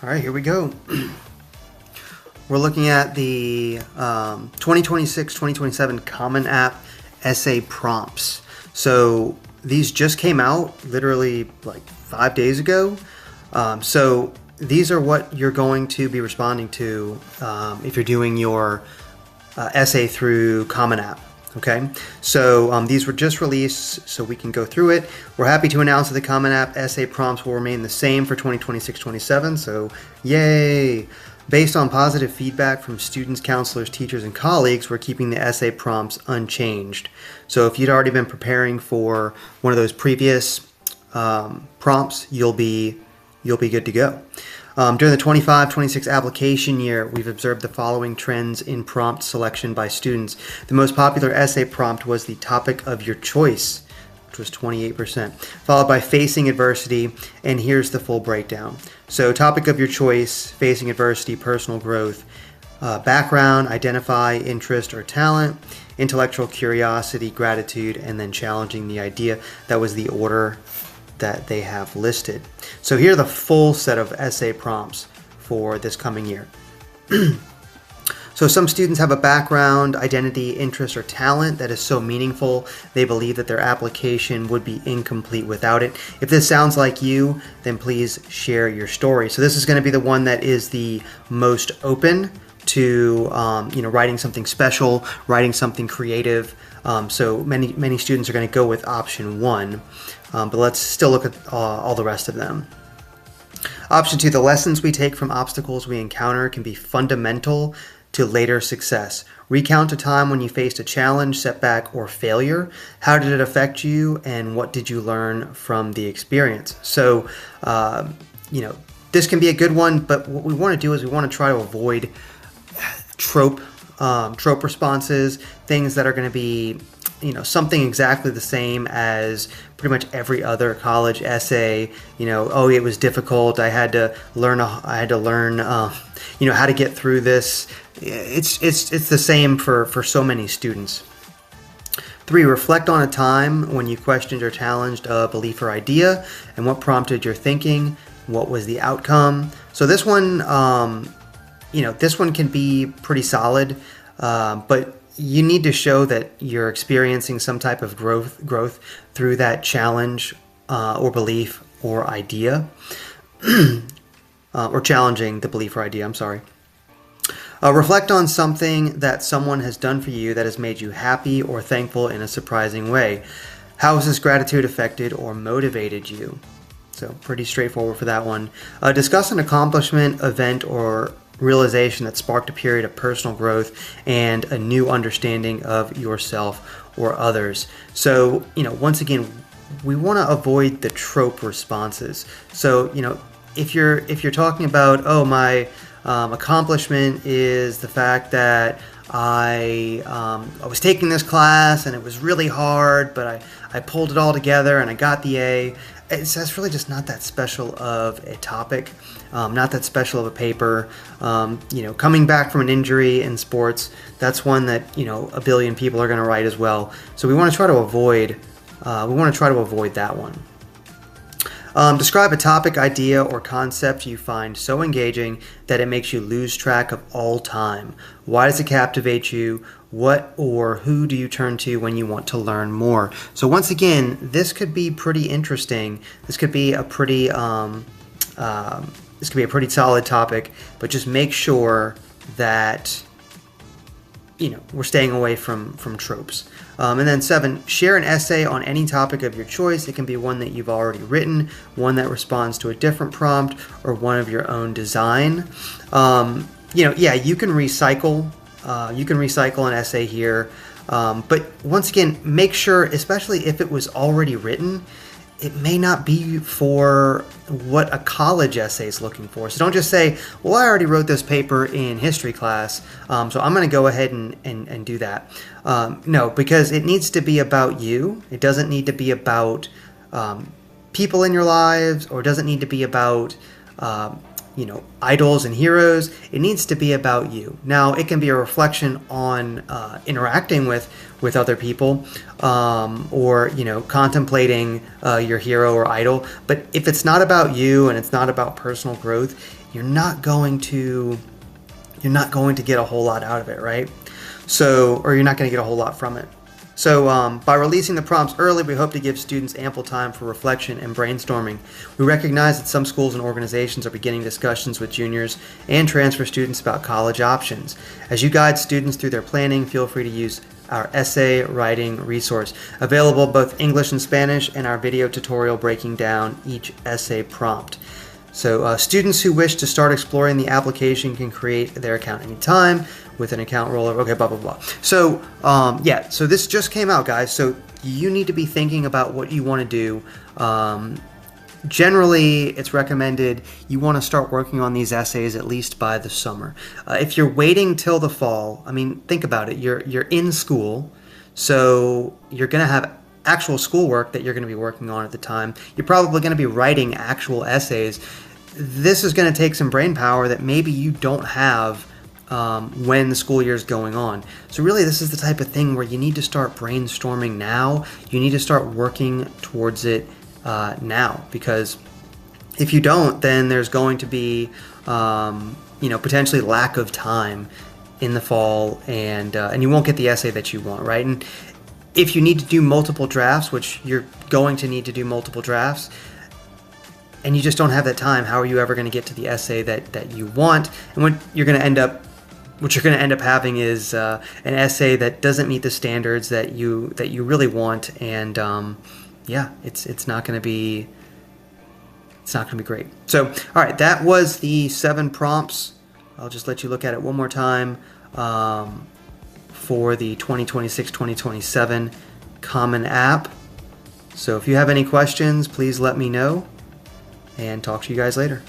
All right, here we go. We're looking at the 2026-2027 Common App essay prompts. So these just came out literally like 5 days ago. So these are what you're going to be responding to if you're doing your essay through Common App. Okay, so these were just released, so we can go through it. We're happy to announce that the Common App essay prompts will remain the same for 2026-27, so yay! Based on positive feedback from students, counselors, teachers, and colleagues, we're keeping the essay prompts unchanged. So if you'd already been preparing for one of those previous prompts, you'll be good to go. During the 25-26 application year, we've observed the following trends in prompt selection by students. The most popular essay prompt was the topic of your choice, which was 28%, followed by facing adversity, and here's the full breakdown. So topic of your choice, facing adversity, personal growth, background, identify, interest or talent, intellectual curiosity, gratitude, and then challenging the idea. That was the order that they have listed. So here are the full set of essay prompts for this coming year. So some students have a background, identity, interest, or talent that is so meaningful they believe that their application would be incomplete without it. If this sounds like you, then please share your story. So this is going to be the one that is the most open to writing something special, writing something creative. So many students are going to go with option 1, but let's still look at all the rest of them. Option 2, the lessons we take from obstacles we encounter can be fundamental to later success. Recount a time when you faced a challenge, setback, or failure. How did it affect you, and what did you learn from the experience? So, this can be a good one, but what we want to do is we want to try to avoid trope responses, things that are going to be, something exactly the same as pretty much every other college essay. Oh, it was difficult. I had to learn how to get through this. It's the same for so many students. 3, reflect on a time when you questioned or challenged a belief or idea, and what prompted your thinking. What was the outcome? So this one, this one can be pretty solid, but you need to show that you're experiencing some type of growth through that challenge or belief or idea, or challenging the belief or idea. I'm sorry. Reflect on something that someone has done for you that has made you happy or thankful in a surprising way. How has this gratitude affected or motivated you? So pretty straightforward for that one. Discuss an accomplishment, event, or realization that sparked a period of personal growth and a new understanding of yourself or others. So, once again, we want to avoid the trope responses. So, if you're talking about, my accomplishment is the fact that I was taking this class and it was really hard, but I pulled it all together and I got the A. That's really just not that special of a topic, not that special of a paper. Coming back from an injury in sports, that's one that a billion people are going to write as well. So we want to try to avoid that one. Describe a topic, idea, or concept you find so engaging that it makes you lose track of all time. Why does it captivate you? What or who do you turn to when you want to learn more? So once again, this could be pretty interesting. This could be a pretty solid topic, but just make sure that we're staying away from tropes. And then 7, share an essay on any topic of your choice. It can be one that you've already written, one that responds to a different prompt, or one of your own design. You can recycle. You can recycle an essay here, but once again, make sure, especially if it was already written, it may not be for what a college essay is looking for. So don't just say, well, I already wrote this paper in history class, so I'm going to go ahead and do that. No, because it needs to be about you. It doesn't need to be about people in your lives, or it doesn't need to be about idols and heroes. It needs to be about you. Now, it can be a reflection on interacting with other people, or contemplating your hero or idol. But if it's not about you and it's not about personal growth, you're not going to get a whole lot out of it, right? So, or you're not going to get a whole lot from it. So by releasing the prompts early, we hope to give students ample time for reflection and brainstorming. We recognize that some schools and organizations are beginning discussions with juniors and transfer students about college options. As you guide students through their planning, feel free to use our essay writing resource, available both English and Spanish, and our video tutorial breaking down each essay prompt. So students who wish to start exploring the application can create their account anytime with an account rollover. Okay, blah, blah, blah. So yeah, so this just came out, guys. So you need to be thinking about what you want to do. Generally, it's recommended you want to start working on these essays at least by the summer. If you're waiting till the fall, I mean, think about it. You're in school, so you're going to have actual schoolwork that you're going to be working on at the time. You're probably going to be writing actual essays. This is going to take some brain power that maybe you don't have when the school year is going on. So really, this is the type of thing where you need to start brainstorming now. You need to start working towards it now, because if you don't, then there's going to be potentially lack of time in the fall, and you won't get the essay that you want, right? And if you need to do multiple drafts, which you're going to need to do multiple drafts, and you just don't have that time, how are you ever going to get to the essay that you want? And what you're going to end up having is an essay that doesn't meet the standards that you really want, and yeah, it's not going to be great. So, all right, that was the 7 prompts. I'll just let you look at it one more time. For the 2026-2027 Common App. So if you have any questions, please let me know, and talk to you guys later.